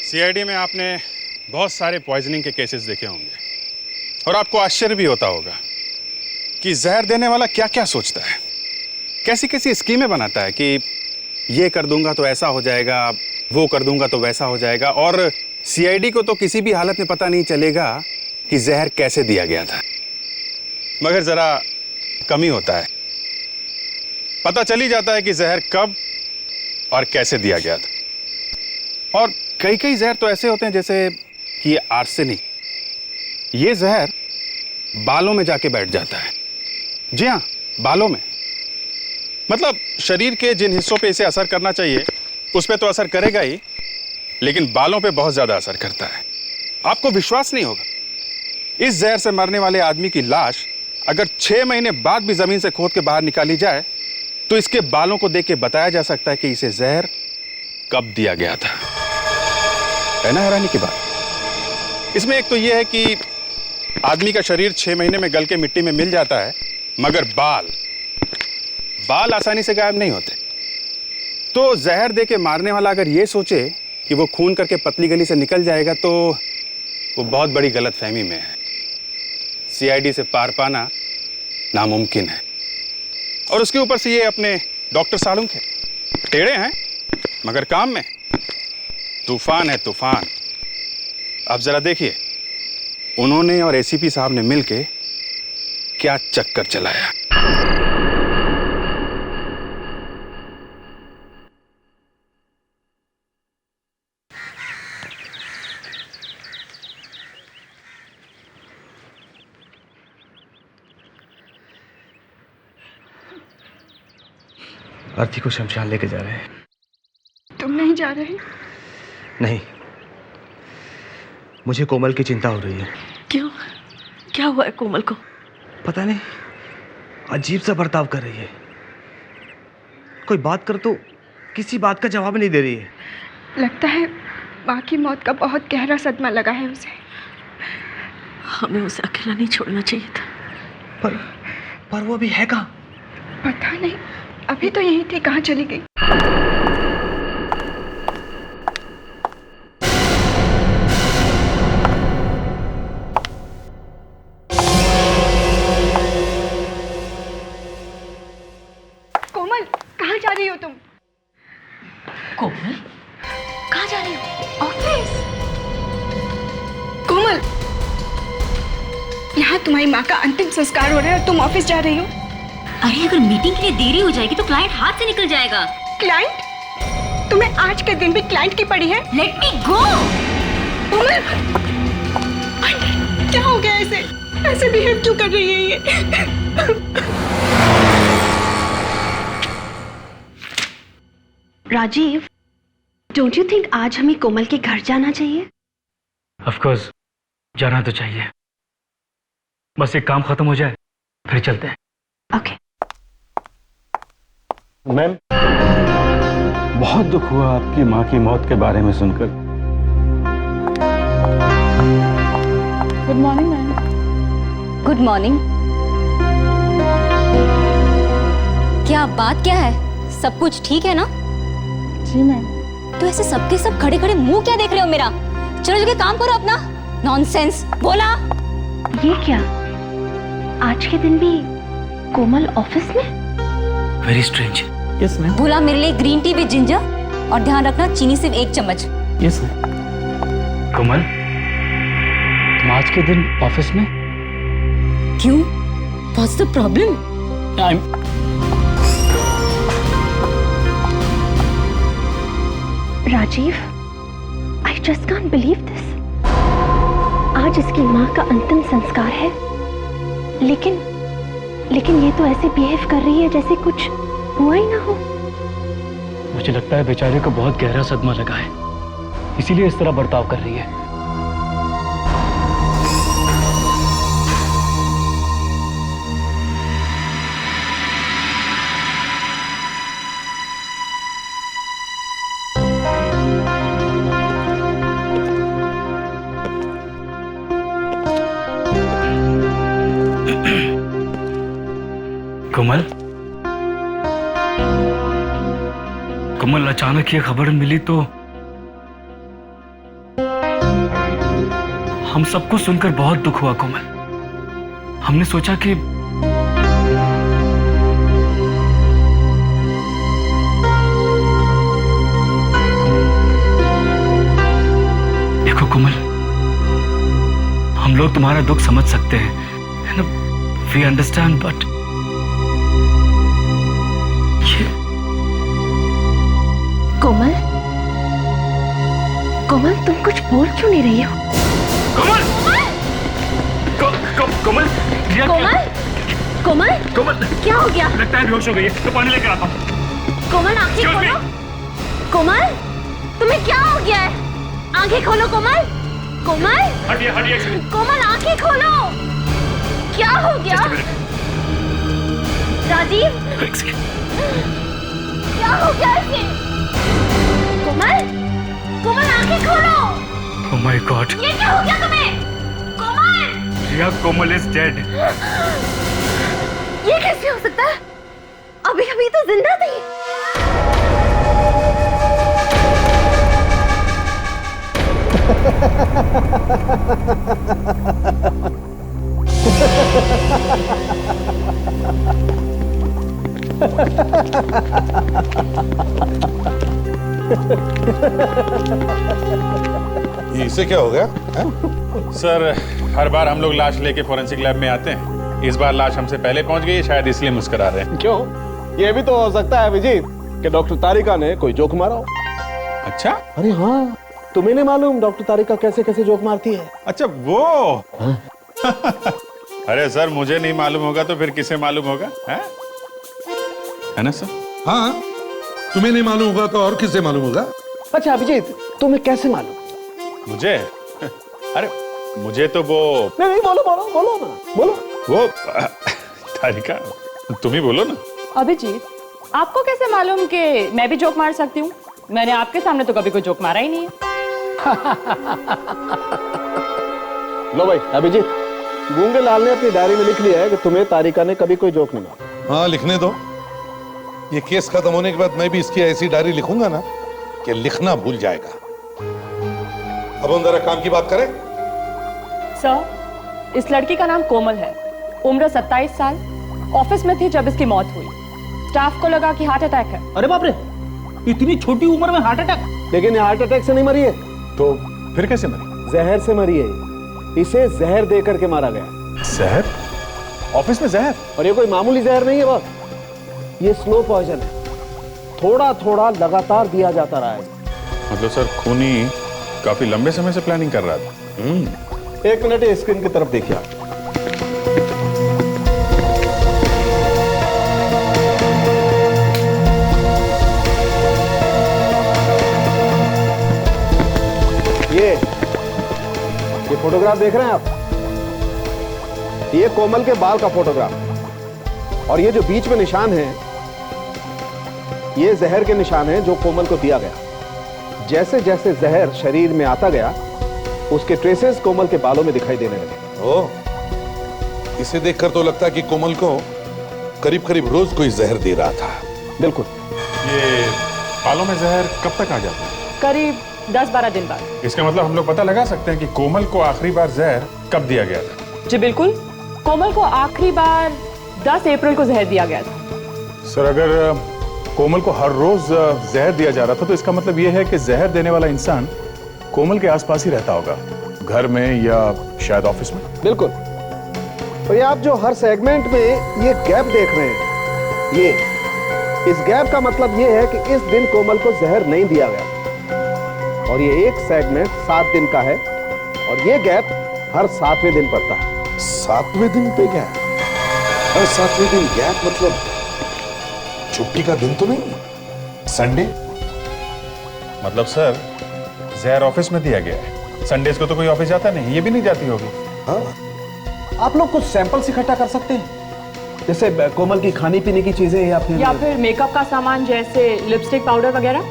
CID में आपने बहुत सारे पॉइजनिंग के केसेस देखे होंगे और आपको आश्चर्य भी होता होगा कि जहर देने वाला क्या क्या सोचता है, कैसी कैसी स्कीमें बनाता है कि ये कर दूंगा तो ऐसा हो जाएगा, वो कर दूंगा तो वैसा हो जाएगा। और सीआईडी को तो किसी भी हालत में पता नहीं चलेगा कि जहर कैसे दिया गया था, मगर जरा कम ही होता है, पता चल ही जाता है कि जहर कब और कैसे दिया गया था। और कई कई जहर तो ऐसे होते हैं जैसे कि ये आर्सेनिक, ये जहर बालों में जाके बैठ जाता है। जी हाँ, बालों में। मतलब शरीर के जिन हिस्सों पे इसे असर करना चाहिए उस पे तो असर करेगा ही, लेकिन बालों पे बहुत ज्यादा असर करता है। आपको विश्वास नहीं होगा, इस जहर से मरने वाले आदमी की लाश अगर 6 महीने बाद भी जमीन से खोद के बाहर निकाली जाए तो इसके बालों को देख के बताया जा सकता है कि इसे जहर कब दिया गया था। है ना हैरानी की बात। इसमें एक तो यह है कि आदमी का शरीर 6 महीने में गल के मिट्टी में मिल जाता है, मगर बाल आसानी से गायब नहीं होते। तो जहर दे के मारने वाला अगर ये सोचे कि वो खून करके पतली गली से निकल जाएगा तो वो बहुत बड़ी गलतफहमी में है। सीआईडी से पार पाना नामुमकिन है। और उसके ऊपर से ये अपने डॉक्टर सालुंक है, टेढ़े हैं मगर काम में तूफान है, तूफान। अब जरा देखिए उन्होंने और एसीपी साहब ने मिलके क्या चक्कर चलाया। आरती को शमशान लेके जा रहे हैं। तुम नहीं जा रहे? नहीं, मुझे कोमल की चिंता हो रही है। क्यों? क्या हुआ है कोमल को? पता नहीं, अजीब सा बर्ताव कर रही है। कोई बात कर तो किसी बात का जवाब नहीं दे रही है। लगता है माँ की मौत का बहुत गहरा सदमा लगा है उसे। हमें उसे अकेला नहीं छोड़ना चाहिए था। पर वो अभी है कहाँ? पता नहीं, अभी तो यहीं थी, कहाँ चली गई? कोमल, कहाँ जा रही हो तुम? कोमल, कहाँ जा रही हो? ऑफिस। कोमल, यहाँ तुम्हारी माँ का अंतिम संस्कार हो रहा है और तुम ऑफिस जा रही हो? अरे अगर मीटिंग के लिए देरी हो जाएगी तो क्लाइंट हाथ से निकल जाएगा। क्लाइंट? तुम्हें आज के दिन भी क्लाइंट की पड़ी है? लेट मी गो। क्या हो गया ऐसे? ऐसे बिहेव क्यों कर रही है ये? राजीव, डोंट यू थिंक आज हमें कोमल के घर जाना चाहिए? ऑफ कोर्स, जाना तो चाहिए। बस एक काम खत्म हो जाए फिर चलते हैं। ओके। मैम, बहुत दुख हुआ आपकी माँ की मौत के बारे में सुनकर। Good morning ma'am. Good morning. क्या बात क्या है? सब कुछ ठीक है ना? जी मैम। तो ऐसे सबके सब खड़े खड़े मुंह क्या देख रहे हो मेरा? चलो जगह काम करो अपना। नॉनसेंस बोला। ये क्या, आज के दिन भी कोमल ऑफिस में? Very strange. Yes ma'am. बोला मेरे लिए ग्रीन टी विद जिंजर और ध्यान रखना चीनी सिर्फ 1 चम्मच। Yes ma'am. कोमल, तुम आज के दिन ऑफिस में? क्यों? What's the problem? Rajeev, I just can't believe this. आज इसकी माँ का अंतिम संस्कार है, लेकिन ये तो ऐसे बिहेव कर रही है जैसे कुछ हुआ ही ना हो। मुझे लगता है बेचारे को बहुत गहरा सदमा लगा है, इसीलिए इस तरह बर्ताव कर रही है। कोमल, अचानक ये खबर मिली तो हम सबको सुनकर बहुत दुख हुआ कोमल। हमने सोचा कि देखो कोमल, हम लोग तुम्हारा दुख समझ सकते हैं, वी अंडरस्टैंड, बट कोमल, कोमल तुम कुछ बोल क्यों नहीं रही हो? कोमल, कोमल, कोमल, कोमल, कोमल, क्या हो गया? लगता है बेहोश हो गई है, तो पानी लेकर आता हूँ। कोमल आंखें Excuse me? खोलो। कोमल, तुम्हें क्या हो गया है? आंखें खोलो कोमल। कोमल, हटिए, हटिए। कोमल आंखें खोलो। क्या हो गया? राजीव, क्या हो गया इसे? कोमल, कोमल आंखें खोलो। Oh my God! ये क्या हो गया तुम्हें? कोमल, रिया, कोमल is dead. ये कैसे हो सकता है? अभी अभी तो जिंदा थी। ये इसे क्या हो गया है? सर, हर बार हम लोग लाश लेके फोरेंसिक लैब में आते हैं, इस बार लाश हमसे पहले पहुंच गई है, शायद इसलिए मुस्कुरा रहे हैं। क्यों? ये भी तो हो सकता है अभिजीत कि डॉक्टर तारिका ने कोई जोक मारा हो। अच्छा, अरे हाँ, तुम्हें नहीं मालूम डॉक्टर तारिका कैसे कैसे जोक मारती है? अच्छा वो। अरे सर, मुझे नहीं मालूम होगा तो फिर किसे मालूम होगा? है ना सर? हाँ, तुम्हें नहीं मालूम होगा तो और किसे मालूम होगा? अच्छा अभिजीत, तुम्हें कैसे मालूम? मुझे? अरे मुझे तो वो नहीं, बोलो बोलो बोलो ना, बोलो। वो तारिका, तुम ही बोलो ना। अभिजीत, आपको कैसे मालूम कि मैं भी जोक मार सकती हूँ? मैंने आपके सामने तो कभी कोई जोक मारा ही नहीं है। लो भाई अभिजीत, गूंगे लाल ने अपनी डायरी में लिख लिया है कि तुम्हें तारिका ने कभी कोई जोक नहीं मारा। हाँ, लिखने दो। ये केस खत्म होने के बाद मैं भी इसकी ऐसी डायरी लिखूंगा ना कि लिखना भूल जाएगा। अब हम जरा काम की बात करें। सर, इस लड़की का नाम कोमल है, उम्र 27 साल, ऑफिस में थी जब इसकी मौत हुई। स्टाफ को लगा कि हार्ट अटैक है। अरे बाप रे, इतनी छोटी उम्र में हार्ट अटैक? लेकिन ये हार्ट अटैक से नहीं मरी है, तो फिर कैसे मरी? जहर से मरी है। इसे जहर दे करके मारा गया। जहर? ऑफिस में जहर? और ये कोई मामूली जहर नहीं है बॉस, ये स्लो पॉइजन है। थोड़ा थोड़ा लगातार दिया जाता रहा है। मतलब सर, खूनी काफी लंबे समय से प्लानिंग कर रहा था। एक मिनट, ये स्क्रीन की तरफ देखिए आप। ये फोटोग्राफ देख रहे हैं आप? ये कोमल के बाल का फोटोग्राफ, और ये जो बीच में निशान है, ये जहर के निशान हैं जो कोमल को दिया गया। जैसे जैसे जहर शरीर में आता गया, उसके ट्रेसेस कोमल के बालों में दिखाई देने लगे। ओह, इसे देखकर तो लगता है कि कोमल को करीब करीब रोज कोई जहर दे रहा था। बिल्कुल। ये बालों में जहर कब तक आ जाता है? करीब 10-12 दिन बाद। इसका मतलब हम लोग पता लगा सकते हैं कि कोमल को आखिरी बार जहर कब दिया गया था? जी बिल्कुल, कोमल को आखिरी बार 10 अप्रैल को जहर दिया गया था। सर, अगर कोमल को हर रोज जहर दिया जा रहा था तो इसका मतलब यह है कि जहर देने वाला इंसान कोमल के आसपास ही रहता होगा, घर में या शायद ऑफिस में। बिल्कुल। और ये आप जो हर सेगमेंट में ये गैप देख रहे हैं, ये इस गैप का मतलब ये है कि इस दिन कोमल को जहर नहीं दिया गया। और ये एक सेगमेंट 7 दिन का है, और ये गैप हर 7वें दिन पड़ता है। 7वें दिन पे गैप? हर 7वें दिन गैप मतलब छुट्टी का दिन तो नहीं? संडे? मतलब सर, जहर ऑफिस में दिया गया है, संडेज को तो कोई ऑफिस जाता नहीं, ये भी नहीं जाती होगी। हाँ, आप लोग कुछ सैंपल्स इकट्ठा कर सकते हैं, जैसे कोमल की खाने पीने की चीजें या फिर मेकअप का सामान जैसे लिपस्टिक, पाउडर वगैरह।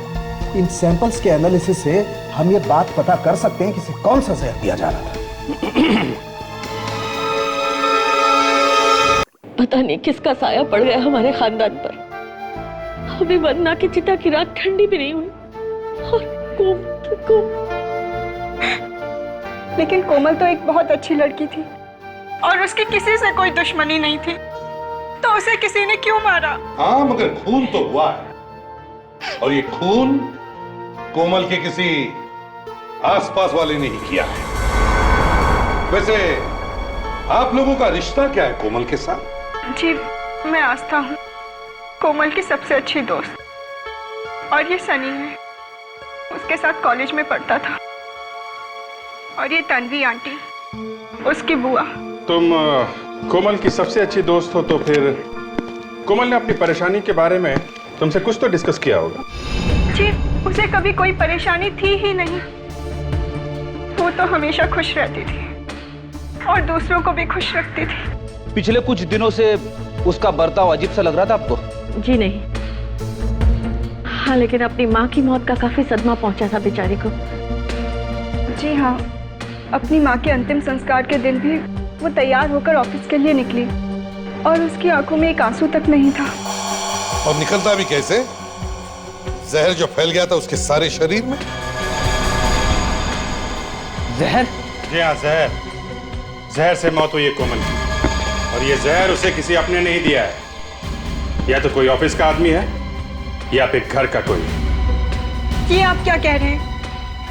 इन सैंपल्स के एनालिसिस से हम ये बात पता कर सकते हैं कि इसे कौन सा जहर दिया जा रहा था। पता नहीं किसका साया पड़ गया हमारे खानदान पर। अभी वंदना की चिता की रात ठंडी भी नहीं हुई और लेकिन कोमल तो एक बहुत अच्छी लड़की थी और उसकी किसी से कोई दुश्मनी नहीं थी, तो उसे किसी ने क्यों मारा? हाँ, मगर खून तो हुआ है, और ये खून कोमल के किसी आसपास वाले ने ही किया है। वैसे आप लोगों का रिश्ता क्या है कोमल के साथ? जी, मैं आस्था हूँ, कोमल की सबसे अच्छी दोस्त, और ये सनी है, उसके साथ कॉलेज में पढ़ता था, और ये तन्वी आंटी, उसकी बुआ। तुम कोमल की सबसे अच्छी दोस्त हो, तो फिर कोमल ने अपनी परेशानी के बारे में तुमसे कुछ तो डिस्कस किया होगा? जी, उसे कभी कोई परेशानी थी ही नहीं। वो तो हमेशा खुश रहती थी और दूसरों को भी खुश रखती थी। पिछले कुछ दिनों से उसका बर्ताव अजीब सा लग रहा था आपको? जी नहीं। हाँ, लेकिन अपनी माँ की मौत का काफी सदमा पहुंचा था बेचारी को। जी हाँ, अपनी माँ के अंतिम संस्कार के दिन भी वो तैयार होकर ऑफिस के लिए निकली और उसकी आंखों में एक आंसू तक नहीं था। और निकलता भी कैसे? जहर जो फैल गया था उसके सारे शरीर में। जहर? जी हाँ, जहर। जहर से मौत हुई है कोमल की, और ये जहर उसे किसी अपने नहीं दिया है। या तो कोई ऑफिस का आदमी है या फिर घर का कोई। ये आप क्या कह रहे हैं?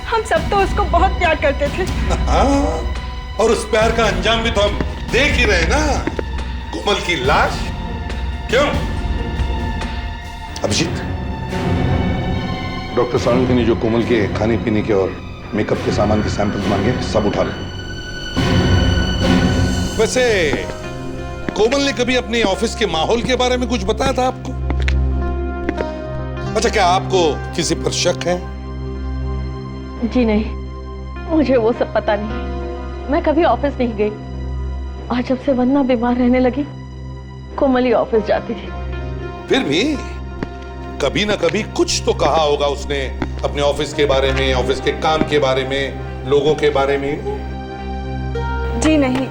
हम सब तो उसको बहुत प्यार करते थे। हाँ, और उस प्यार का अंजाम भी तो हम देख ही रहे ना, कोमल की लाश। क्यों अभिजीत, डॉक्टर सालुंखे ने जो कोमल के खाने पीने के और मेकअप के सामान के सैंपल मांगे, सब उठा ले। वैसे कोमल ने कभी अपने ऑफिस के माहौल के बारे में कुछ बताया था आपको? अच्छा, क्या आपको किसी पर शक है? जी नहीं, मुझे वो सब पता नहीं। मैं कभी ऑफिस नहीं गई, और जब से वंदना बीमार रहने लगी, कोमल ही ऑफिस जाती थी। फिर भी कभी ना कभी कुछ तो कहा होगा उसने अपने ऑफिस के बारे में, ऑफिस के काम के बारे में, लोगों के बारे में। जी नहीं,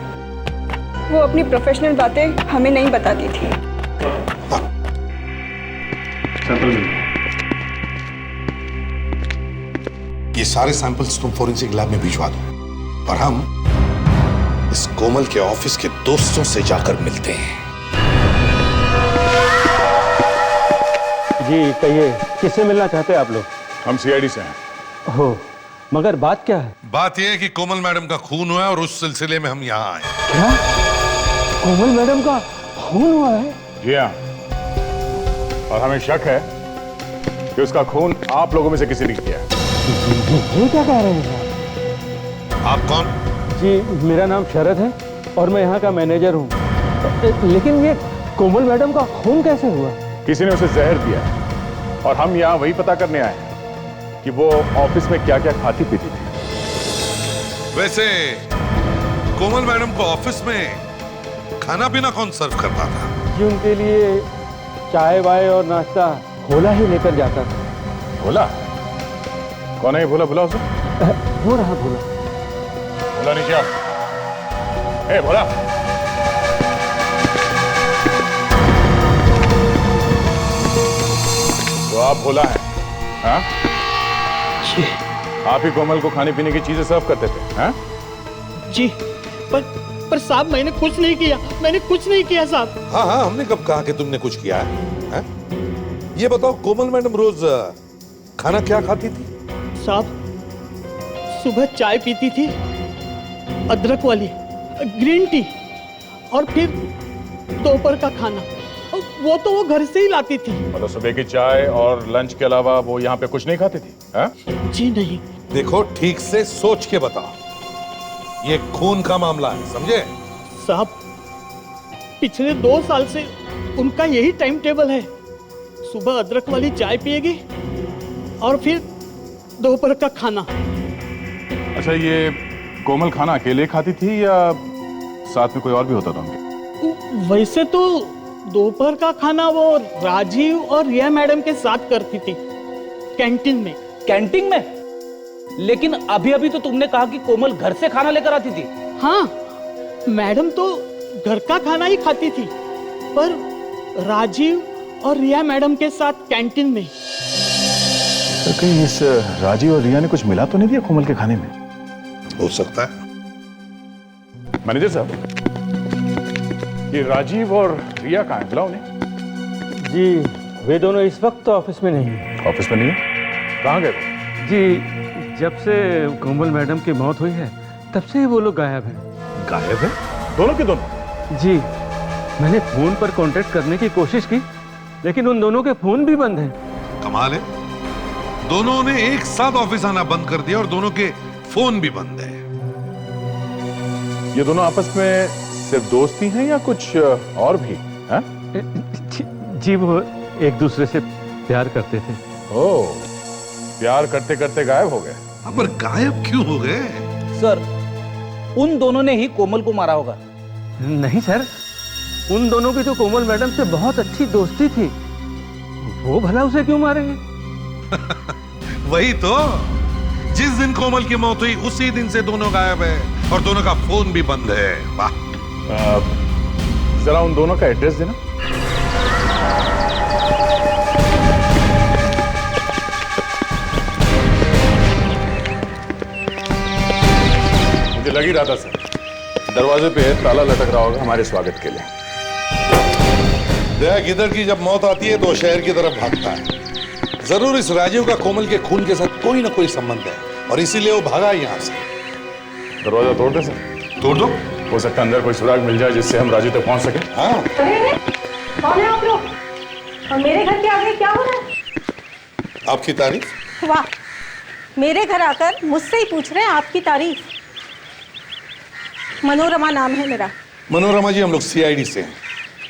वो अपनी प्रोफेशनल बातें हमें नहीं बताती थी। हाँ। ये सारे सैंपल्स तुम फोरेंसिक लैब में भिजवा दो, और हम इस कोमल के ऑफिस के दोस्तों से जाकर मिलते हैं। जी कहिए, किससे मिलना चाहते हैं आप लोग? हम सीआईडी से हैं। हो, मगर बात क्या है? बात यह है कि कोमल मैडम का खून हुआ है, और उस सिलसिले में हम यहाँ आए। क्या? कोमल मैडम का खून हुआ है? जी हाँ, और हमें शक है कि उसका खून आप लोगों में से किसी ने किया है। ये क्या कह रहे हैं? आप कौन? जी, मेरा नाम शरद है और मैं यहाँ का मैनेजर हूँ। लेकिन ये कोमल मैडम का खून कैसे हुआ? किसी ने उसे जहर दिया है, और हम यहाँ वही पता करने आए हैं कि वो ऑफिस में क्या क्या खाती पीती थी। वैसे कोमल मैडम को ऑफिस में खाना पीना कौन सर्व करता था? जी, उनके लिए चाय वाय और नाश्ता भोला ही लेकर जाता था। भोला? कौन है ये भोला? भोला उसे? वो रहा भोला। भोला नीचे आओ। ए भोला, तो आप भोला हैं? हाँ? जी। आप ही कोमल को खाने पीने की चीजें सर्व करते थे? हाँ? जी, पर साहब मैंने कुछ नहीं किया, मैंने कुछ नहीं किया साहब। हाँ हाँ, हमने कब कहा कि तुमने कुछ किया है? ये बताओ, कोमल मैडम रोज खाना क्या खाती थी? साहब, सुबह चाय पीती थी, अदरक वाली, ग्रीन टी, और फिर दोपहर का खाना, वो तो वो घर से ही लाती थी। मतलब सुबह की चाय और लंच के अलावा वो यहाँ पे कुछ नहीं खाती थी? हाँ? जी नहीं। देखो, ठीक से सोच के बताओ, ये खून का मामला है, समझे? साहब, पिछले 2 साल से उनका यही टाइम टेबल है। सुबह अदरक वाली चाय पिएगी और फिर दोपहर का खाना। अच्छा, ये कोमल खाना अकेले खाती थी या साथ में कोई और भी होता था उनके? वैसे तो दोपहर का खाना वो राजीव और रिया मैडम के साथ करती थी, कैंटीन में। कैंटीन में? लेकिन अभी अभी तो तुमने कहा कि कोमल घर से खाना लेकर आती थी। हाँ, मैडम तो घर का खाना ही खाती थी, पर राजीव और रिया मैडम के साथ कैंटीन में। तो कहीं इस राजीव और रिया ने कुछ मिला तो नहीं दिया कोमल के खाने में? हो सकता है। मैनेजर साहब, ये राजीव और रिया कहाँ हैं? बुलाओ उन्हें। जी वे दोनों इस वक्त तो ऑफिस में नहीं है। ऑफिस में नहीं है? कहाँ गए वो? जी जब से कोमल मैडम की मौत हुई है तब से ही वो लोग गायब हैं। गायब है? दोनों के दोनों? जी मैंने फोन पर कांटेक्ट करने की कोशिश की लेकिन उन दोनों के फोन भी बंद हैं। कमाल है, दोनों ने एक साथ ऑफिस आना बंद कर दिया और दोनों के फोन भी बंद है। ये दोनों आपस में सिर्फ दोस्त ही हैं या कुछ और भी हैं? जी वो एक दूसरे से प्यार करते थे। ओह, प्यार करते करते गायब हो गए। पर गायब क्यों हो गए? सर उन दोनों ने ही कोमल को मारा होगा। नहीं सर, उन दोनों की तो कोमल मैडम से बहुत अच्छी दोस्ती थी, वो भला उसे क्यों मारेंगे? वही तो, जिस दिन कोमल की मौत हुई उसी दिन से दोनों गायब है और दोनों का फोन भी बंद है। वाह। जरा उन दोनों का एड्रेस देना। मुझे लग ही रहा था सर, दरवाजे पे ताला लटक रहा होगा हमारे स्वागत के लिए। देख, इधर की जब मौत आती है तो शहर की तरफ भागता है। जरूर इस राजीव का कोमल के खून के साथ कोई ना कोई संबंध है और इसीलिए वो भागा यहाँ से। दरवाजा तोड़ दे सर। तोड़ दो? हो सकता है अंदर कोई सुराग मिल जाए जिससे हम राजीव तक पहुंच सके। हाँ। कौन है आप लोग और मेरे घर के आगे क्या हो रहा है? आपकी तारीफ? वाह, मेरे घर आकर मुझसे ही पूछ रहे हैं आपकी तारीफ। मनोरमा नाम है मेरा। मनोरमा जी, हम लोग सीआईडी से हैं।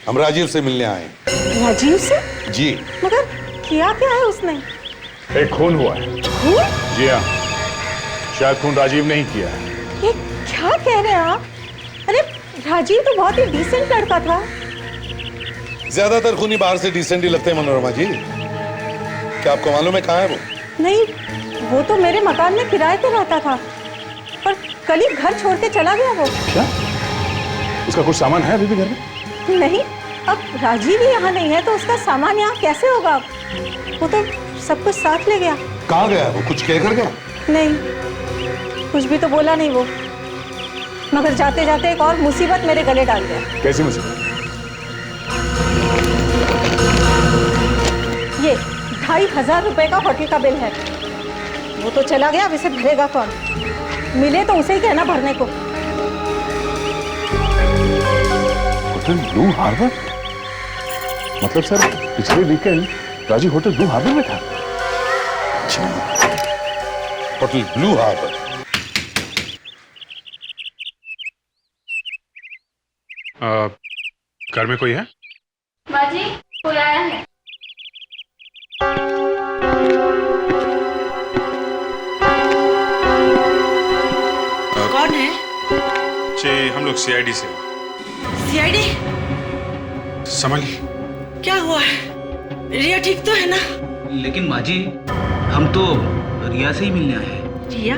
हम राजीव से मिलने आए हैं। राजीव से? जी। मगर किया क्या है उसने? एक खून हुआ है। खून? जी हाँ, शायद खून राजीव ने ही किया है। ये क्या कह रहे हैं आप? अरे राजीव तो बहुत ही डिसेंट लड़का था। ज्यादातर खूनी बाहर से डिसेंट ही लगते हैं मनोरमा जी। क्या आपको मालूम है कहाँ है वो? नहीं, वो तो मेरे मकान में किराए पे रहता था, पर कल ही घर छोड़ के चला गया वो। क्या? उसका कुछ सामान है अभी भी घर में? नहीं, अब राजीव ही यहाँ नहीं है तो उसका सामान यहाँ कैसे होगा? वो तो सब कुछ साथ ले गया। कहाँ गया वो? कुछ कह कर गया? नहीं, कुछ भी तो बोला नहीं वो, मगर जाते जाते एक और मुसीबत मेरे गले डाल गया। कैसी मुसीबत? ये 2500 रुपए का होटल का बिल है। वो तो चला गया, अब इसे भरेगा कौन? मिले तो उसे ही कहना भरने को। Hotel Blue Harbour? मतलब सर पिछले weekend Rajeev hotel Blue Harbour में था। Hotel Blue Harbour. घर में कोई है? बाजी, कोई आया है। कौन है? जी हम लोग सीआईडी से। सीआईडी? समझ क्या हुआ है? रिया ठीक तो है ना? लेकिन माँ जी, हम तो रिया से ही मिलने आए हैं। रिया?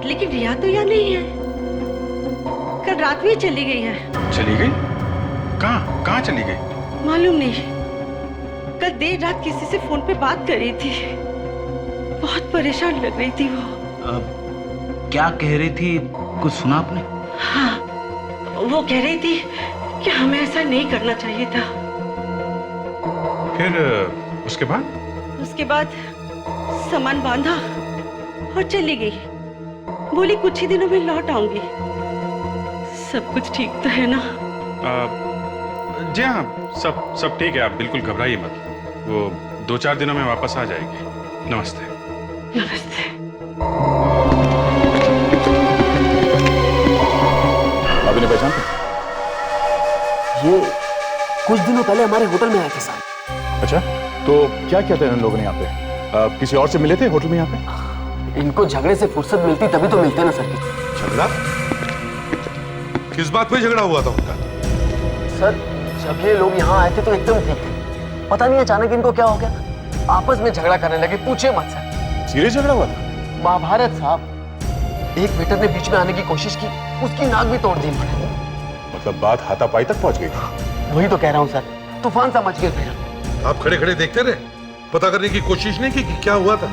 लेकिन रिया तो यहाँ नहीं है, कल रात में चली गई है। चली गई? कहाँ चली गई? मालूम नहीं, कल देर रात किसी से फोन पे बात कर रही थी, बहुत परेशान लग रही थी वो। क्या कह रही थी, कुछ सुना आपने? हाँ, वो कह रही थी कि हमें ऐसा नहीं करना चाहिए था। फिर उसके बाद? उसके बाद सामान बांधा और चली गई। बोली कुछ ही दिनों में लौट आऊंगी। सब कुछ ठीक तो है ना? जी हाँ, सब ठीक है, आप बिल्कुल घबराइए मत। वो 2-4 दिनों में वापस आ जाएगी। नमस्ते। नमस्ते। अभी ने पहचान? ये कुछ दिनों पहले हमारे होटल में आए थे साहब। अच्छा, तो क्या किया था इन लोगों ने यहाँ पे? किसी और से मिले थे होटल में यहाँ पे? इनको झगड़े से फुर्सत मिलती तभी तो मिलते ना सर। झगड़ा? किस बात पे झगड़ा हुआ था उनका? सर जब ये लोग यहाँ आए थे तो एकदम ठीक थे, पता नहीं अचानक इनको क्या हो गया, आपस में झगड़ा करने लगे, पूछे मत सर। सीरियस झगड़ा हुआ था? महाभारत साहब। एक वेटर ने बीच में आने की कोशिश की, उसकी नाक भी तोड़ दी। मतलब बात हाथापाई तक पहुंच गई? वही तो कह रहा हूँ सर, तूफान सा मच गया फिर। आप खड़े खड़े देखते रहे, पता करने की कोशिश नहीं की कि क्या हुआ था?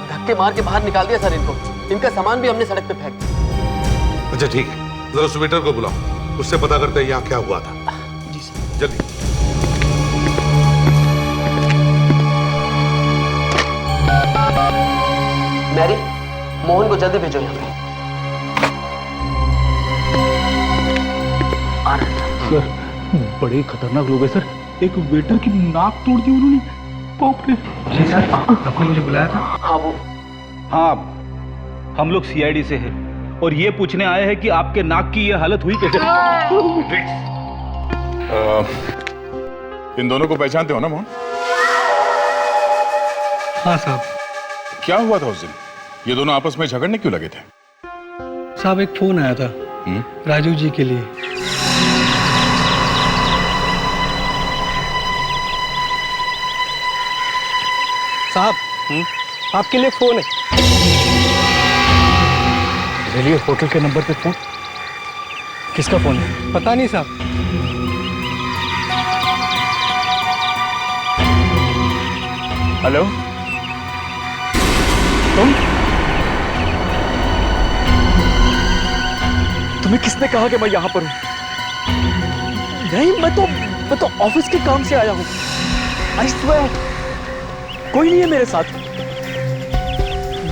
धक्के मार के बाहर निकाल दिया सर इनको, इनका सामान भी हमने सड़क पे फेंक दिया। अच्छा ठीक है, जरा सुबेटर को बुलाओ, उससे पता करते हैं यहाँ क्या हुआ था। जी सर। जल्दी। मैरी, मोहन को जल्दी भेजो यहाँ पे। सर बड़े खतरनाक लोग हैं सर। एक वेटर की नाक तोड़ दी उन्होंने। बाप रे। जी सर, आपने मुझे बुलाया था? हाँ वो। हाँ, हम लोग सीआईडी से हैं और ये पूछने आए हैं कि आपके नाक की ये हालत हुई कैसे? इन दोनों को पहचानते हो ना मोहन? हाँ साहब। क्या हुआ था उस दिन? ये दोनों आपस में झगड़ने क्यों लगे थे? साहब एक फोन आया था राजू जी के लिए। साहब आपके लिए फोन है। चलिए, होटल के नंबर पे फोन। किसका फोन है? पता नहीं साहब। हेलो, तुम्हें किसने कहा कि मैं यहाँ पर हूँ? नहीं, मैं तो ऑफिस के काम से आया हूँ। आई स्वेयर, कोई नहीं है मेरे साथ।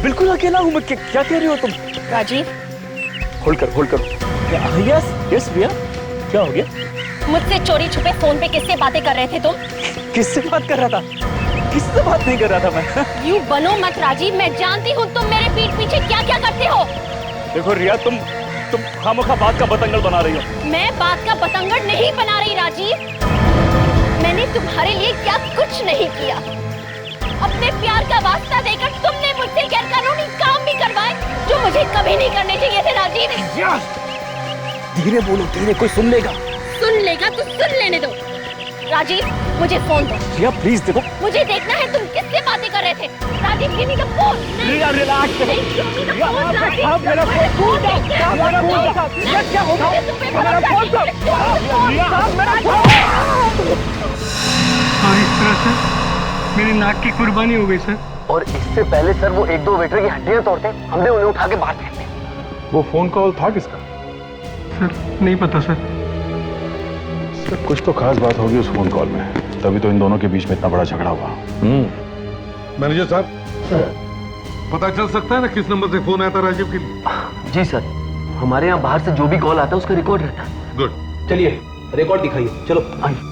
बिल्कुल अकेला हूँ मैं। क्या कह रही हो तुम? राजीव, होल्ड करो। यस भैया, क्या हो गया? मुझसे चोरी छुपे फोन पे किससे बातें कर रहे थे तुम? किससे बात कर रहा था? किससे बात नहीं कर रहा था मैं। यू बनो मत राजीव, मैं जानती हूँ तुम मेरे पीठ पीछे क्या क्या करते हो। देखो रिया, तुम खामखा बात का बतंगड़ बना रही हो। मैं बात का बतंगड़ नहीं बना रही राजीव। मैंने तुम्हारे लिए क्या कुछ नहीं किया। अपने प्यार का वास्ता देकर तुमने मुझसे गैरकानूनी काम भी करवाए जो मुझे कभी नहीं करने चाहिए थे राजीव। धीरे बोलो, धीरे, कोई सुन लेगा। सुन लेगा तो सुन लेने दो। राजीव, मुझे फोन दो। रिया प्लीज देखो, मुझे देखना है तुम किससे बातें कर रहे थे। Rajeev, give me the phone. Riya relax करो। रिया आप मेरा फोन भूल जाओ। मेरा फोन क्या होगा? मेरा फोन रिया आप मेरा फोन। और इस तरह से मेरी नाक की कुर्बानी हो गई सर। और इससे पहले सर वो एक दो वेटर की हड्डियां तोड़ते, हमने उन्हें उठा के बाहर फेंक दिया। वो फोन कॉल था किसका? सर नहीं पता सर। कुछ तो खास बात होगी उस फोन कॉल में, तभी तो इन दोनों के बीच में इतना बड़ा झगड़ा हुआ। मैनेजर साहब, पता चल सकता है ना किस नंबर से फोन आया था राजीव के लिए? जी सर, हमारे यहाँ बाहर से जो भी कॉल आता है उसका रिकॉर्ड रहता है। गुड। चलिए रिकॉर्ड दिखाइए। चलो आइए।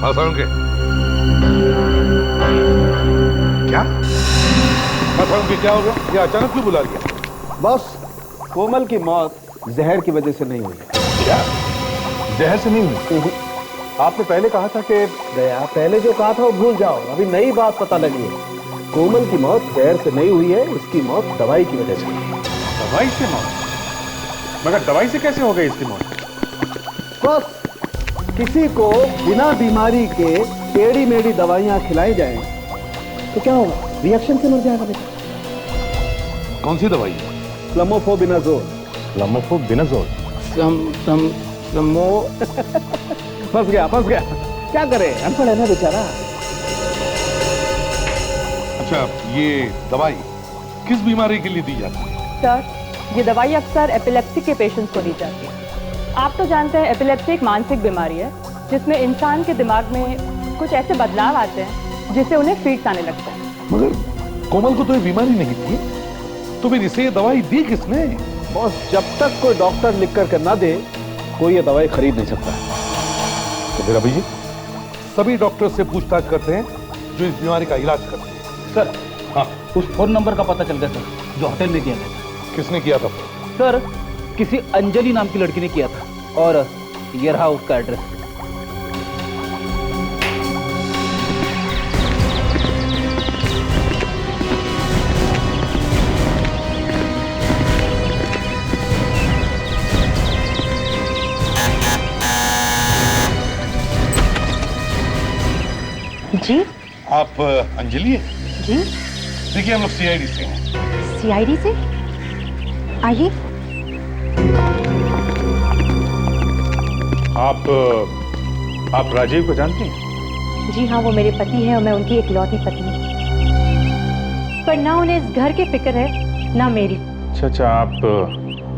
साउंड के क्या? साउंड के क्या हो गया? ये अचानक क्यों बुला लिया? बस कोमल की मौत जहर की वजह से नहीं हुई। क्या? जहर से नहीं हुई? आपने पहले कहा था कि गया, पहले जो कहा था वो भूल जाओ। अभी नई बात पता लगी है। कोमल की मौत जहर से नहीं हुई है, इसकी मौत दवाई की वजह से। दवाई से मौत? मगर दवाई से कैसे हो गई इसकी मौत? बस किसी को बिना बीमारी के टेढ़ी मेढ़ी दवाइयां खिलाई जाएं तो क्या होगा? रिएक्शन से मर जाएगा बेटा। कौन सी दवाई? फ्लमोफोबिनाजोल। फ्लमोफोबिनाजोल? फंस गया। क्या करे, अनपढ़ है ना बेचारा। अच्छा, ये दवाई किस बीमारी के लिए दी जाती है? सर, ये दवाई अक्सर एपिलेप्सी के पेशेंट्स को दी जाती है। आप तो जानते हैं एपिलेप्सी एक मानसिक बीमारी है जिसमें इंसान के दिमाग में कुछ ऐसे बदलाव आते हैं जिससे उन्हें फिट्स आने लगता है। मगर कोमल को तो ये बीमारी नहीं थी, तो फिर इसे ये दवाई दी किसने? बॉस, जब तक कोई डॉक्टर लिख कर ना दे कोई ये दवाई खरीद नहीं सकता। तो फिर अभी जी सभी डॉक्टर से पूछताछ करते हैं जो इस बीमारी का इलाज करते हैं। सर, हाँ, उस फोन नंबर का पता चल गया सर, जो होटल में किया था। किसने किया था? सर, किसी अंजलि नाम की लड़की ने किया था और ये रहा उसका एड्रेस। जी? आप अंजलि हैं? जी? देखिए, हम लोग सीआईडी से हैं। सीआईडी से? आइए। आप राजीव को जानती हैं? जी हाँ, वो मेरे पति हैं और मैं उनकी इकलौती पत्नी। पर ना उन्हें इस घर की फिक्र है ना मेरी। अच्छा, आप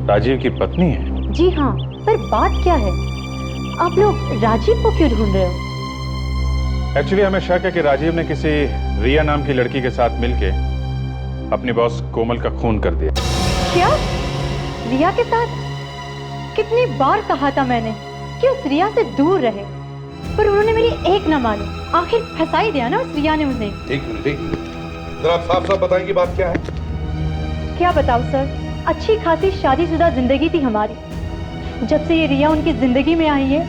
राजीव की पत्नी हैं? जी हाँ, पर बात क्या है? आप लोग राजीव को क्यों ढूंढ रहे हो? एक्चुअली हमें शक है कि राजीव ने किसी रिया नाम की लड़की के साथ मिलके अपनी बॉस कोमल का खून कर दिया। क्या? रिया के साथ? कितनी बार कहा था मैंने कि उस रिया से दूर रहे, पर उन्होंने मेरी एक न मानी। आखिर फंसा ही दिया ना उस रिया ने उन्हें। एक मिनट, जरा आप साफ साफ बताएंगे बात क्या है? क्या बताओ सर, अच्छी खासी शादीशुदा जिंदगी थी हमारी। जब से ये रिया उनकी जिंदगी में आई है,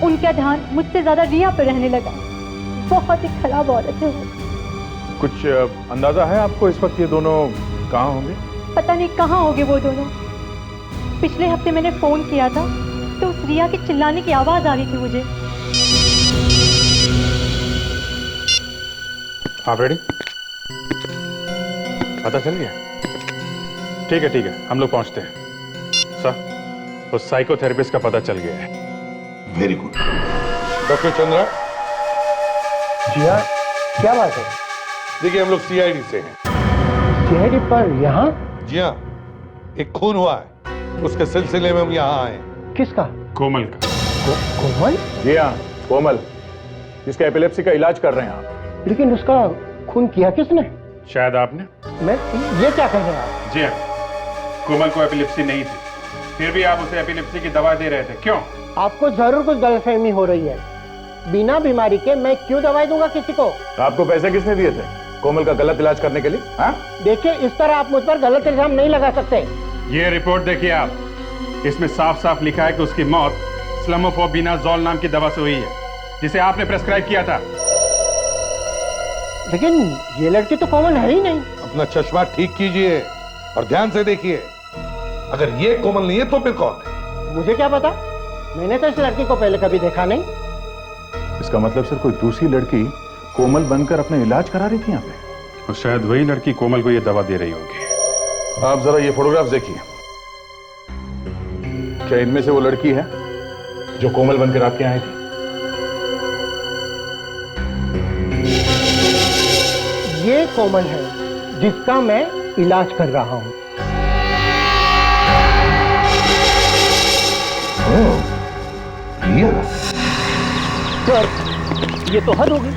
उनका ध्यान मुझसे ज्यादा रिया पर रहने लगा। बहुत ही खराब औरत है वो। कुछ अंदाजा है आपको इस वक्त ये दोनों कहाँ होंगे? पता नहीं कहाँ होंगे वो दोनों। पिछले हफ्ते मैंने फोन किया था तो उस रिया के चिल्लाने की आवाज आ रही थी मुझे। आप रेडी? पता चल गया? ठीक है, हम लोग पहुंचते हैं। सर, उस साइकोथेरेपिस्ट का पता चल गया है। Very good. डॉक्टर चंद्रा। जी हाँ, क्या बात है? देखिए, हम लोग सीआईडी से हैं। सीआईडी पर यहाँ? जी हाँ, एक खून हुआ है, उसके सिलसिले में हम यहाँ आए। किसका? कोमल का। कोमल? जी हाँ, कोमल, जिसका एपिलेप्सी का इलाज कर रहे हैं आप। लेकिन उसका खून किया किसने? शायद आपने। मैं? ये क्या कह रहे हैं आप? जी हाँ, कोमल को एपिलेप्सी नहीं थी, फिर भी आप उसे एपिलेप्सी की दवा दे रहे थे, क्यों? आपको जरूर कुछ गलतफहमी हो रही है। बिना बीमारी के मैं क्यों दवाई दूंगा किसी को? आपको पैसे किसने दिए थे कोमल का गलत इलाज करने के लिए? हाँ? देखिए, इस तरह आप मुझ पर गलत इल्जाम नहीं लगा सकते। ये रिपोर्ट देखिए आप, इसमें साफ साफ लिखा है कि उसकी मौत स्लमोफोबिनाजोल नाम की दवा से हुई है, जिसे आपने प्रेस्क्राइब किया था। लेकिन ये लड़की तो कोमल है ही नहीं। अपना चश्मा ठीक कीजिए और ध्यान से देखिए। अगर ये कोमल नहीं है तो फिर कौन है? मुझे क्या पता, मैंने तो इस लड़की को पहले कभी देखा नहीं। इसका मतलब सर, कोई दूसरी लड़की कोमल बनकर अपना इलाज करा रही थी यहाँ पे, और शायद वही लड़की कोमल को ये दवा दे रही होगी। आप जरा ये फोटोग्राफ देखिए। क्या इनमें से वो लड़की है जो कोमल बनकर आपके यहाँ आई थी? ये कोमल है जिसका मैं इलाज कर रहा हूँ। सर, ये तो हद हो गई।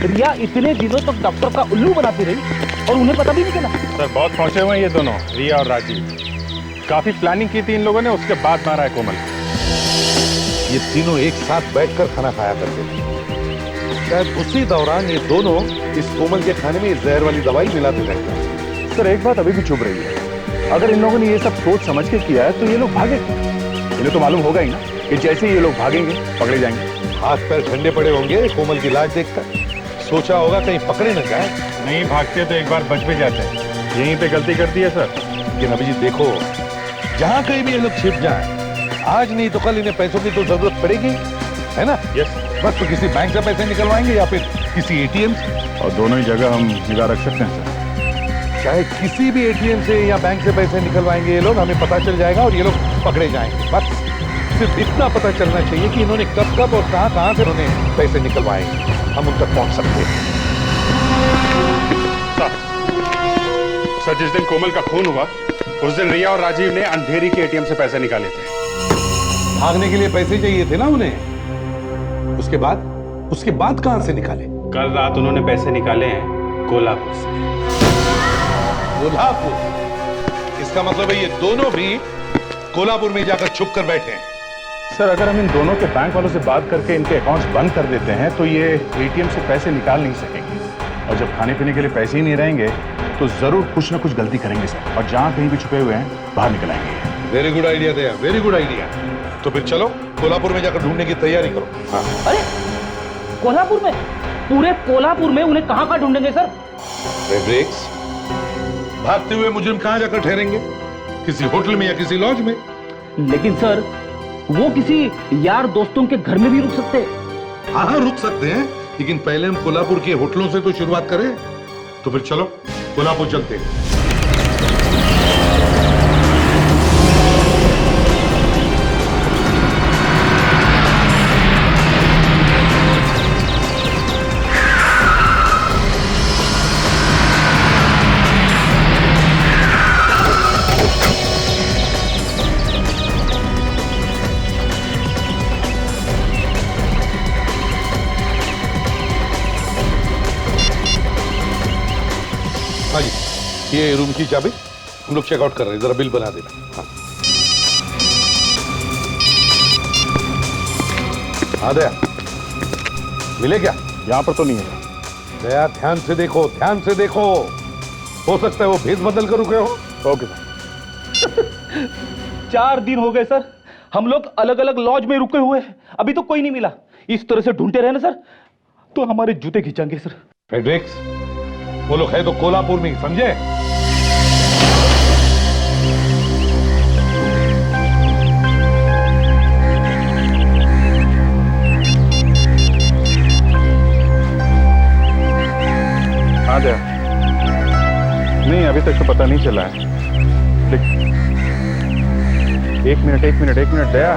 रिया इतने दिनों तक डॉक्टर का उल्लू बनाती रही और उन्हें पता भी नहीं चला। सर, बहुत पहुंचे हुए हैं ये दोनों, रिया और राजीव। काफी प्लानिंग की थी इन लोगों ने, उसके बाद मारा है कोमल। ये तीनों एक साथ बैठकर खाना खाया करते थे। शायद उसी दौरान ये दोनों इस कोमल के खाने में जहर वाली दवाई मिलाते रहते हैं। सर, एक बात अभी भी चुभ रही है। अगर इन लोगों ने ये सब सोच समझ के किया है तो ये लोग भागे क्यों? इन्हें तो मालूम होगा ही ना कि जैसे ही ये लोग भागेंगे पकड़े जाएंगे। हाथ पैर ठंडे पड़े होंगे कोमल की लाश देखकर। सोचा होगा कहीं पकड़े न जाए। नहीं भागते तो एक बार बच भी जाते हैं। यहीं पे गलती करती है सर। लेकिन अभी जी देखो, जहां कहीं भी ये लोग छिप जाए, आज नहीं तो कल इन्हें पैसों की तो जरूरत पड़ेगी, है ना? यस। बस तो किसी बैंक से पैसे निकलवाएंगे या फिर किसी एटीएम से। और दोनों ही जगह हम निगाह रख सकते हैं सर। चाहे किसी भी एटीएम से या बैंक से पैसे निकलवाएंगे ये लोग, हमें पता चल जाएगा और ये लोग पकड़े जाएंगे। बस सिर्फ इतना पता चलना चाहिए कि इन्होंने कब कब और कहां से उन्हें पैसे निकलवाए, हम उन तक पहुंच सकते हैं। सर, जिस दिन कोमल का खून हुआ उस दिन रिया और राजीव ने अंधेरी के एटीएम से पैसे निकाले थे। भागने के लिए पैसे चाहिए थे ना उन्हें। उसके बाद कहां से निकाले? कल रात उन्होंने पैसे निकाले हैं कोल्हापुर से। कोल्हापुर? इसका मतलब है ये दोनों भी कोल्हापुर में जाकर छुप कर बैठे हैं। सर, अगर हम इन दोनों के बैंक वालों से बात करके इनके अकाउंट्स बंद कर देते हैं तो ये एटीएम से पैसे निकाल नहीं सकेंगे, और जब खाने पीने के लिए पैसे ही नहीं रहेंगे तो जरूर कुछ ना कुछ गलती करेंगे सर, और जहां कहीं भी छुपे हुए हैं बाहर निकल आएंगे। वेरी गुड आइडिया दिया, वेरी गुड आइडिया। तो फिर चलो कोल्हापुर में जाकर ढूंढने की तैयारी करो। हाँ। अरे कोल्हापुर में? पूरे कोल्हापुर में उन्हें कहां ढूंढेंगे सर? ब्रेक्स, भागते हुए मुजरिम कहां जाकर ठहरेंगे? किसी होटल में या किसी लॉज में। लेकिन सर, वो किसी यार दोस्तों के घर में भी रुक सकते हैं। हाँ, रुक सकते हैं, लेकिन पहले हम कोल्हापुर के होटलों से तो शुरुआत करें। तो फिर चलो कोल्हापुर चलते हैं। हाँ जी, ये रूम की चाबी, हम लोग चेकआउट कर रहे हैं, जरा बिल बना देना। हाँ हाँ दया, मिले क्या? यहाँ पर तो नहीं है। दया ध्यान से देखो, ध्यान से देखो, हो सकता है वो भेद बदल कर रुके हो। Okay sir. 4 दिन हो गए सर, हम लोग अलग अलग लॉज में रुके हुए हैं, अभी तो कोई नहीं मिला। इस तरह से ढूंढते रहे ना सर तो हमारे जूते खिंचेंगे सर। फ्रेडरिक्स, वो लोग है तो कोल्हापुर में, समझे? हाँ दया, नहीं अभी तक तो पता नहीं चला है, लेकिन एक मिनट दया,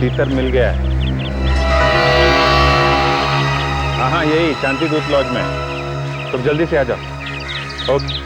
तीतर मिल गया है। हाँ यही शांति दूत लॉज में, तुम जल्दी से आ जाओ। ओके।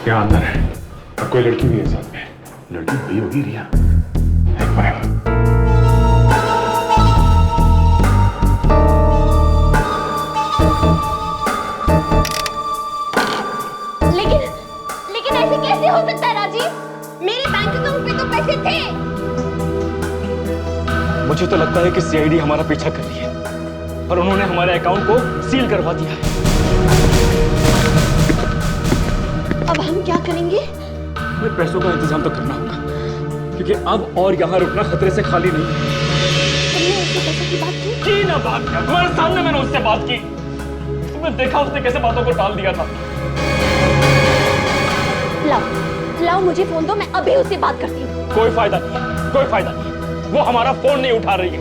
क्या अंदर है? अब कोई लड़की भी है साथ में? लड़की वही होगी रिया। एक बार लेकिन ऐसे कैसे हो सकता है राजीव? मेरे बैंक अकाउंट पे तो पैसे थे। मुझे तो लगता है कि सीआईडी हमारा पीछा कर रही है और उन्होंने हमारे अकाउंट को सील करवा दिया है। अब हम क्या करेंगे? हमें पैसों का इंतजाम तो करना होगा, क्योंकि अब और यहाँ रुकना खतरे से खाली नहीं है। तुमने उससे पैसे की बात की ना बात किया, तुम्हारे सामने मैंने उससे बात की। तुमने देखा उसने कैसे बातों को टाल दिया था। लाओ मुझे फोन दो, मैं अभी उससे बात करती हूँ। कोई फायदा नहीं, वो हमारा फोन नहीं उठा रही है।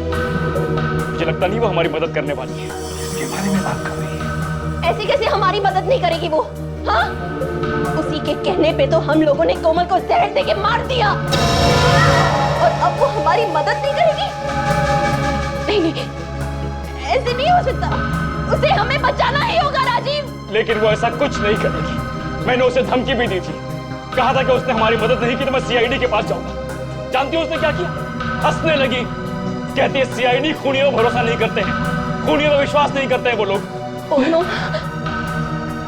मुझे लगता नहीं वो हमारी मदद करने वाली है। इसके बारे में बात कर रही है। ऐसे कैसे हमारी मदद नहीं करेगी वो? हाँ? उसी के कहने पे तो हम लोगों ने कोमल को जहर देके मार दिया, और अब वो हमारी मदद नहीं करेगी? नहीं, ऐसे नहीं हो सकता। उसे हमें बचाना ही होगा राजीव। लेकिन वो ऐसा कुछ नहीं करेगी। मैंने उसे धमकी भी दी थी, कहा था कि उसने हमारी मदद नहीं की तो मैं सीआईडी के पास जाऊंगा। जानती हो उसने क्या किया? हंसने लगी, कहती है सीआईडी खूनियों पर भरोसा नहीं करते हैं, खूनियों पर विश्वास नहीं करते हैं वो लोग।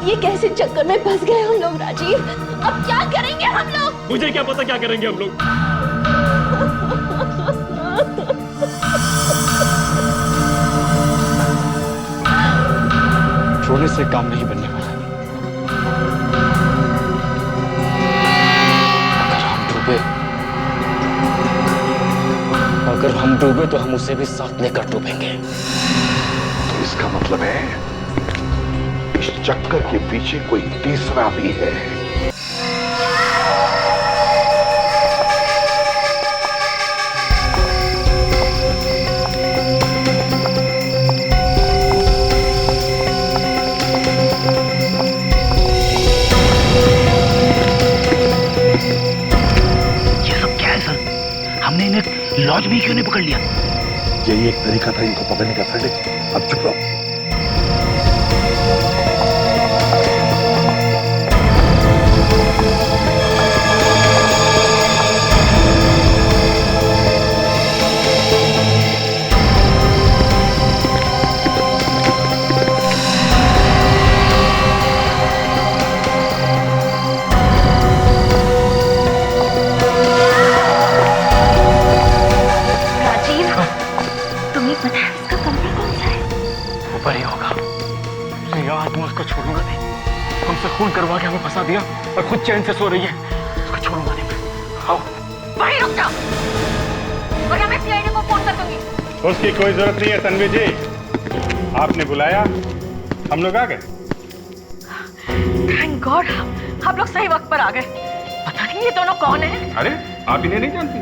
ये कैसे चक्कर में फंस गए हम लोग राजीव? अब क्या करेंगे हम लोग? मुझे क्या पता क्या करेंगे हम लोग। रोने से काम नहीं बनने वाला। अगर हम डूबे तो हम उसे भी साथ लेकर डूबेंगे। तो इसका मतलब है इस चक्कर के पीछे कोई तीसरा भी है। ये सब क्या है सर? हमने इन्हें लॉज में क्यों नहीं पकड़ लिया? यही एक तरीका था इनको पकड़ने का। फ्रेडरिक्स, अब चुप रहो। खून करवा के हमें फंसा दिया और खुद चैन से सो रही है। उसको छोड़ूंगा नहीं मैं। आओ। वहीं रुक जाओ। वरना मैं सीआईडी को फोन कर दूंगी। उसकी कोई जरूरत नहीं है तन्वी जी, आपने बुलाया, हम लोग आ गए। थैंक गॉड, आप लोग सही वक्त पर आ गए। पता नहीं ये दोनों कौन है? अरे आप इन्हें नहीं जानती?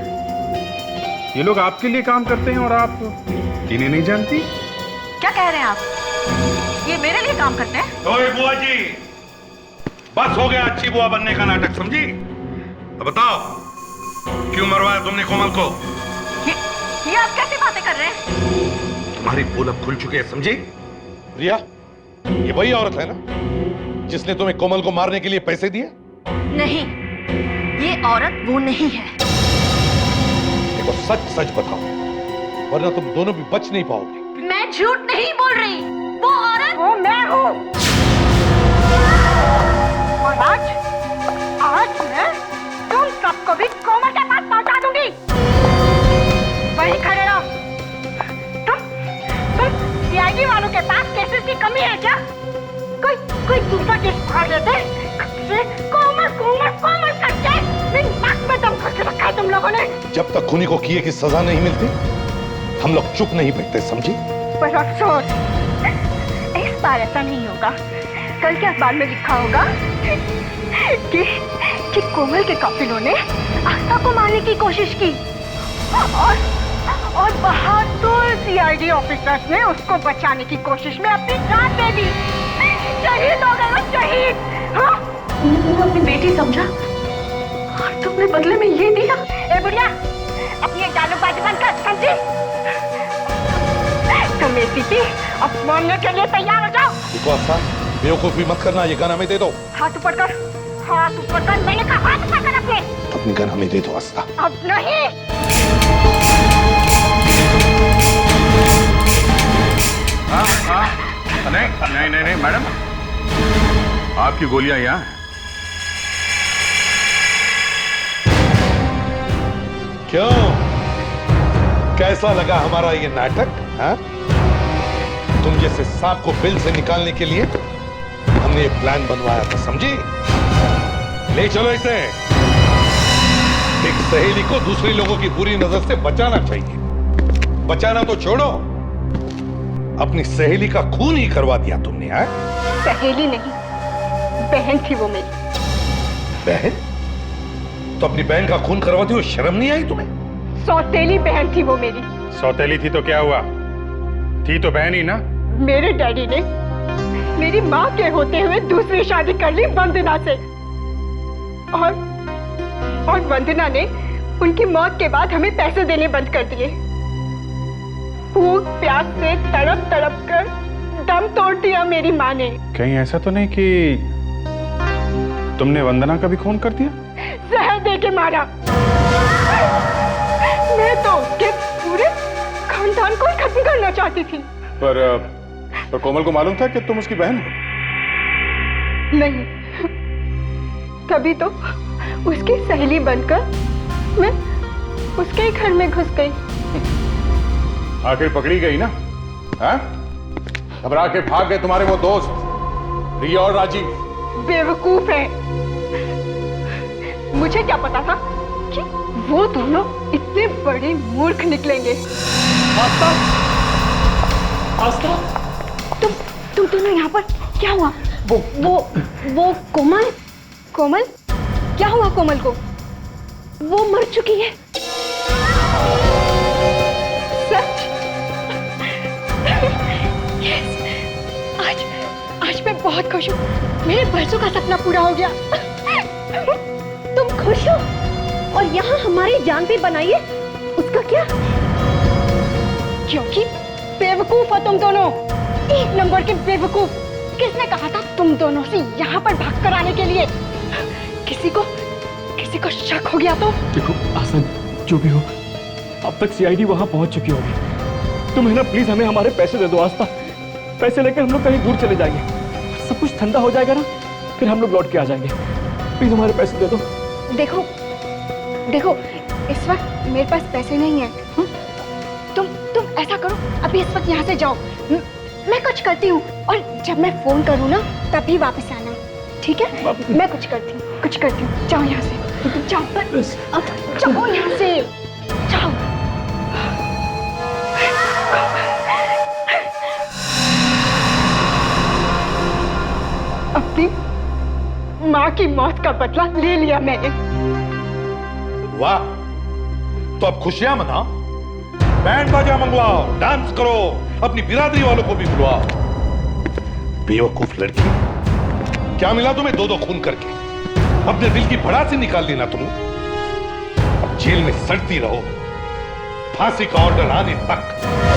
ये लोग आपके लिए काम करते हैं और आप इन्हें नहीं जानती? क्या कह रहे हैं आप? ये मेरे लिए काम करते हैं? ओए बुआ जी, बस हो गया अच्छी बुआ बनने का नाटक, समझी? अब बताओ क्यों मरवाया तुमने कोमल को? ये आप कैसी बातें कर रहे हैं? तुम्हारी पोल अब खुल चुकी है, समझी? रिया, ये वही औरत है ना जिसने तुम्हें कोमल को मारने के लिए पैसे दिए? नहीं, ये औरत वो नहीं है। देखो सच सच बताओ, वरना तुम दोनों भी बच नहीं पाओगे। मैं झूठ नहीं बोल रही, वो औरत वो मैं हूँ। और आज मैं तुम सबको भी कोमल के पास पहुंचा दूंगी। वहीं खड़े रहो। तुम सीआईडी वालों के पास केसेस की कमी है क्या? कोई दूसरा केस फाड़ लेते? कोमल कोमल कोमल करके नाक में दम करके रखा है तुम लोगों ने। जब तक खूनी को किए की सजा नहीं मिलती हम लोग चुप नहीं बैठते, समझी? पर अफसोस, इस बार ऐसा नहीं होगा। कल के अखबार में लिखा होगा कि कोमल के काफिलों ने आस्था को मारने की कोशिश की और बहादुर सीआईडी ऑफिसर्स ने उसको बचाने की कोशिश में अपनी जान दे दी। शहीद हो गए, शहीद। हाँ? तुमने अपनी बेटी समझा और तुमने बदले में ये दिया? ए बुढ़िया, अपनी जालूबाजी बंद कर, समझी? तुम एसीपी अब मरने के लिए तैयार हो जाओ। देखो आस्था, बेवकूफी मत करना, ये गन हमें दे दो। हाथ ऊपर कर, हाथ ऊपर कर। मैंने कहा हाथ ऊपर कर अपने। अपनी गन हमें दे दो आस्था। अब नहीं। नहीं मैडम, आपकी गोलियां यहाँ हैं। क्यों, कैसा लगा हमारा ये नाटक? हाँ? तुम जैसे सांप को बिल से निकालने के लिए हमने एक प्लान बनवाया था, समझी? ले चलो इसे। एक सहेली को दूसरे लोगों की बुरी नजर से बचाना चाहिए। बचाना तो छोड़ो, अपनी सहेली का खून ही करवा दिया तुमने। है सहेली नहीं, बहन थी वो मेरी। बहन? तो अपनी बहन का खून करवाती हो शर्म नहीं आई तुम्हें? सौतेली बहन थी वो मेरी। सौतेली थी तो क्या हुआ? थी तो बहन ही ना। मेरे डैडी ने मेरी माँ के होते हुए दूसरी शादी कर ली वंदना से, और वंदना ने उनकी मौत के बाद हमें पैसे देने बंद कर दिए। भूख प्यास से तड़प तड़प कर दम तोड़ दिया मेरी माँ ने। कहीं ऐसा तो नहीं कि तुमने वंदना का भी खून कर दिया? जहर दे के मारा। मैं तो उसके पूरे खानदान को ही खत्म करना चाहती थी। पर कोमल को मालूम था कि तुम उसकी बहन हो? नहीं, तभी तो उसकी सहेली बनकर मैं उसके ही घर में घुस गई। आखिर पकड़ी गई ना? हाँ? घबरा के भाग गए तुम्हारे वो दोस्त रिया और राजीव। बेवकूफ है। मुझे क्या पता था कि वो दोनों इतने बड़े मूर्ख निकलेंगे। आस्था, आस्था, तुम दोनों यहाँ पर क्या हुआ? वो कोमल क्या हुआ कोमल को? वो मर चुकी है। सच? यस। आज मैं बहुत खुश हूँ। मेरे बरसों का सपना पूरा हो गया। तुम खुश हो और यहाँ हमारी जान भी बनाइए, उसका क्या? क्योंकि बेवकूफ हो तुम दोनों, एक नंबर के बेवकूफ। किसने कहा था तुम दोनों से यहाँ पर भाग कर आने के लिए? किसी को शक हो गया तो? देखो आसन, जो भी हो, अब तक सीआईडी वहां पहुंच चुकी होगी। तुम है ना, प्लीज हमें हमारे पैसे दे दो आस्था। पैसे लेकर हम लोग कहीं दूर चले जाएंगे, सब कुछ ठंडा हो जाएगा ना, फिर हम लोग लौट के आ जाएंगे। प्लीज हमारे पैसे दे दो। देखो इस वक्त मेरे पास पैसे नहीं है। तुम ऐसा करो, अभी इस वक्त यहाँ से जाओ। मैं कुछ करती हूँ और जब मैं फोन करूँ ना तभी वापस आना, ठीक है? मैं कुछ करती हूँ। जाओ यहाँ से, जाओ यहाँ से, जाओ। अपनी माँ की मौत का बदला ले लिया मैंने। वाह, तो अब खुशियां मनाओ, बैंड बाजा मंगवाओ, डांस करो, अपनी बिरादरी वालों को भी बुलवाओ। बेवकूफ लड़की, क्या मिला तुम्हें दो खून करके? अपने दिल की भड़ासी निकाल ली ना तुम। अब जेल में सड़ती रहो फांसी का ऑर्डर आने तक।